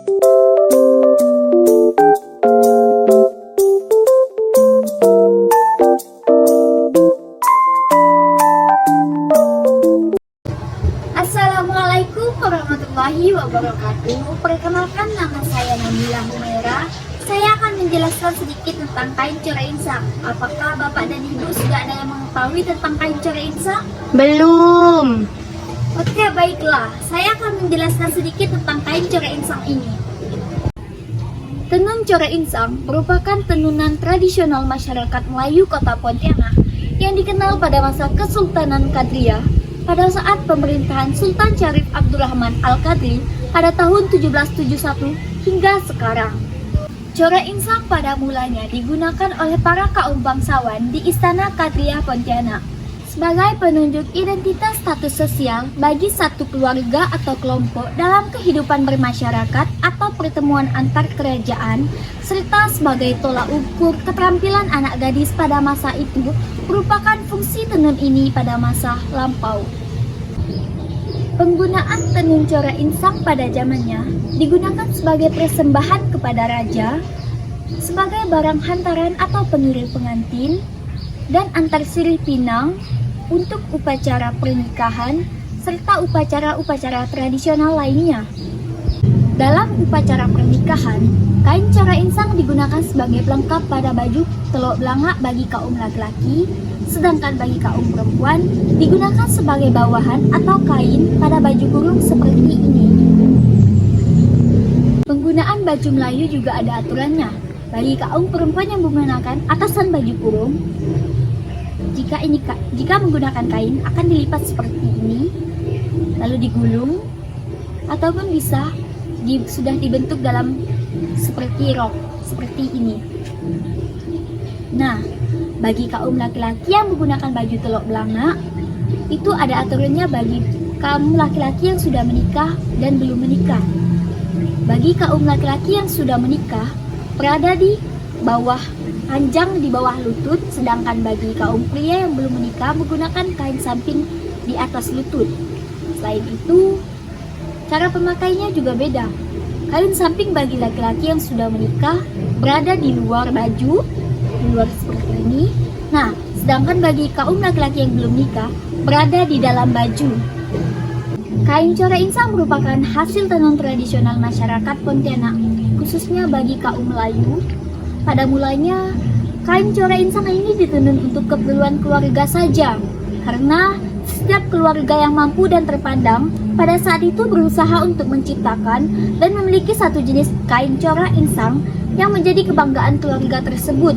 Assalamualaikum warahmatullahi wabarakatuh. Perkenalkan, nama saya Nabila Humaira. Saya akan menjelaskan sedikit tentang kain cora insang. Apakah Bapak dan Ibu sudah ada yang mengetahui tentang kain cora insang? Belum. Oke, baiklah. Saya akan menjelaskan sedikit tentang kain cora insang ini. Tenun cora insang merupakan tenunan tradisional masyarakat Melayu Kota Pontianak yang dikenal pada masa Kesultanan Kadriah pada saat pemerintahan Sultan Syarif Abdurrahman Al-Qadri pada tahun 1771 hingga sekarang. Cora insang pada mulanya digunakan oleh para kaum bangsawan di Istana Kadriah Pontianak sebagai penunjuk identitas status sosial bagi satu keluarga atau kelompok dalam kehidupan bermasyarakat atau pertemuan antar kerajaan, serta sebagai tolak ukur keterampilan anak gadis pada masa itu merupakan fungsi tenun ini pada masa lampau. Penggunaan tenun cora insang pada zamannya digunakan sebagai persembahan kepada raja, sebagai barang hantaran atau pengirim pengantin, dan antar sirih pinang untuk upacara pernikahan serta upacara-upacara tradisional lainnya. Dalam upacara pernikahan, kain cora insang digunakan sebagai pelengkap pada baju teluk belangak bagi kaum laki-laki, sedangkan bagi kaum perempuan digunakan sebagai bawahan atau kain pada baju kurung seperti ini. Penggunaan baju Melayu juga ada aturannya. Bagi kaum perempuan yang menggunakan atasan baju kurung, jika menggunakan kain akan dilipat seperti ini, lalu digulung, ataupun bisa sudah dibentuk dalam seperti rok, seperti ini. Nah, bagi kaum laki-laki yang menggunakan baju teluk belangak, itu ada aturannya bagi kaum laki-laki yang sudah menikah dan belum menikah. Bagi kaum laki-laki yang sudah menikah, berada di bawah panjang di bawah lutut, sedangkan bagi kaum pria yang belum menikah menggunakan kain samping di atas lutut. Selain itu, cara pemakainya juga beda. Kain samping bagi laki-laki yang sudah menikah berada di luar baju, di luar seperti ini. Nah, sedangkan bagi kaum laki-laki yang belum nikah berada di dalam baju. Kain cora insang merupakan hasil tenun tradisional masyarakat Pontianak, khususnya bagi kaum Melayu. Pada mulanya, kain cora insang ini ditenun untuk keperluan keluarga saja, karena setiap keluarga yang mampu dan terpandang pada saat itu berusaha untuk menciptakan dan memiliki satu jenis kain cora insang yang menjadi kebanggaan keluarga tersebut.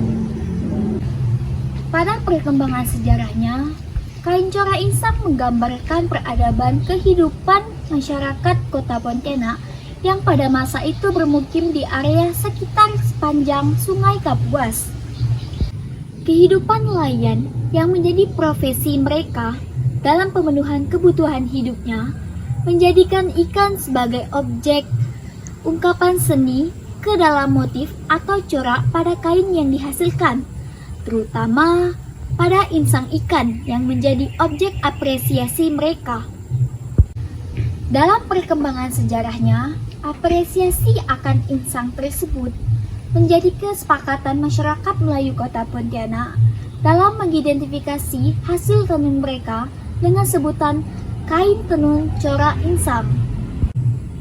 Pada perkembangan sejarahnya, kain cora insang menggambarkan peradaban kehidupan masyarakat Kota Pontianak yang pada masa itu bermukim di area sekitar sepanjang Sungai Kapuas. Kehidupan nelayan yang menjadi profesi mereka dalam pemenuhan kebutuhan hidupnya menjadikan ikan sebagai objek ungkapan seni ke dalam motif atau corak pada kain yang dihasilkan, terutama pada insang ikan yang menjadi objek apresiasi mereka. Dalam perkembangan sejarahnya, apresiasi akan insang tersebut menjadi kesepakatan masyarakat Melayu Kota Pontianak dalam mengidentifikasi hasil tenun mereka dengan sebutan kain tenun cora insang.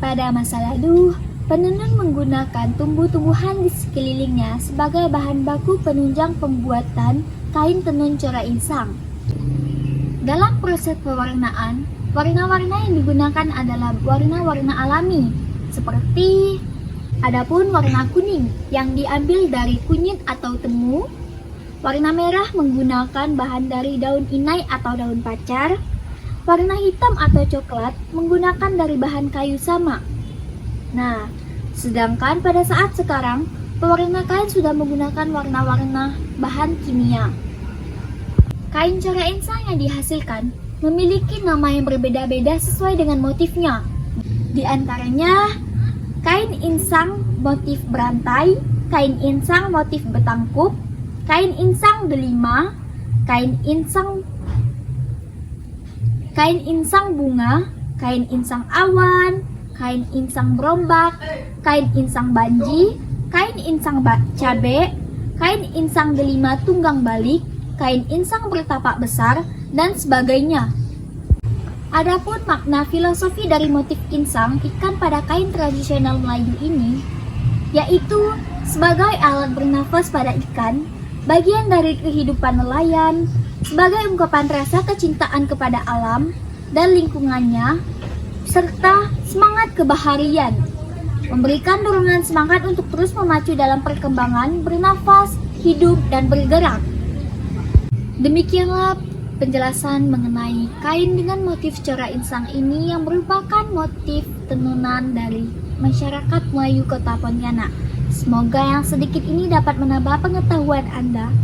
Pada masa lalu, penenun menggunakan tumbuh-tumbuhan di sekelilingnya sebagai bahan baku penunjang pembuatan kain tenun cora insang. Dalam proses pewarnaan, warna-warna yang digunakan adalah warna-warna alami, seperti adapun warna kuning yang diambil dari kunyit atau temu, warna merah menggunakan bahan dari daun inai atau daun pacar, warna hitam atau coklat menggunakan dari bahan kayu sama. Nah, sedangkan pada saat sekarang, pewarna kain sudah menggunakan warna-warna bahan kimia. Kain cora insang yang dihasilkan memiliki nama yang berbeda-beda sesuai dengan motifnya. Di antaranya, kain insang motif berantai, kain insang motif betangkup, kain insang delima, kain insang bunga, kain insang awan, kain insang berombak, kain insang banji, kain insang cabe, kain insang delima tunggang balik, kain insang bertapak besar, dan sebagainya. Adapun makna filosofi dari motif insang ikan pada kain tradisional Melayu ini, yaitu sebagai alat bernafas pada ikan, bagian dari kehidupan nelayan, sebagai ungkapan rasa kecintaan kepada alam dan lingkungannya, serta semangat kebaharian, memberikan dorongan semangat untuk terus memacu dalam perkembangan, bernafas, hidup, dan bergerak. Demikianlah penjelasan mengenai kain dengan motif cora insang ini yang merupakan motif tenunan dari masyarakat Melayu Kota Pontianak. Semoga yang sedikit ini dapat menambah pengetahuan Anda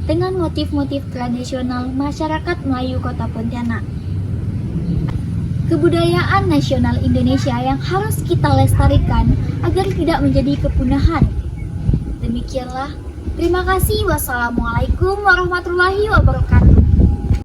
dengan motif-motif tradisional masyarakat Melayu Kota Pontianak. Kebudayaan nasional Indonesia yang harus kita lestarikan agar tidak menjadi kepunahan. Demikianlah. Terima kasih. Wassalamualaikum warahmatullahi wabarakatuh.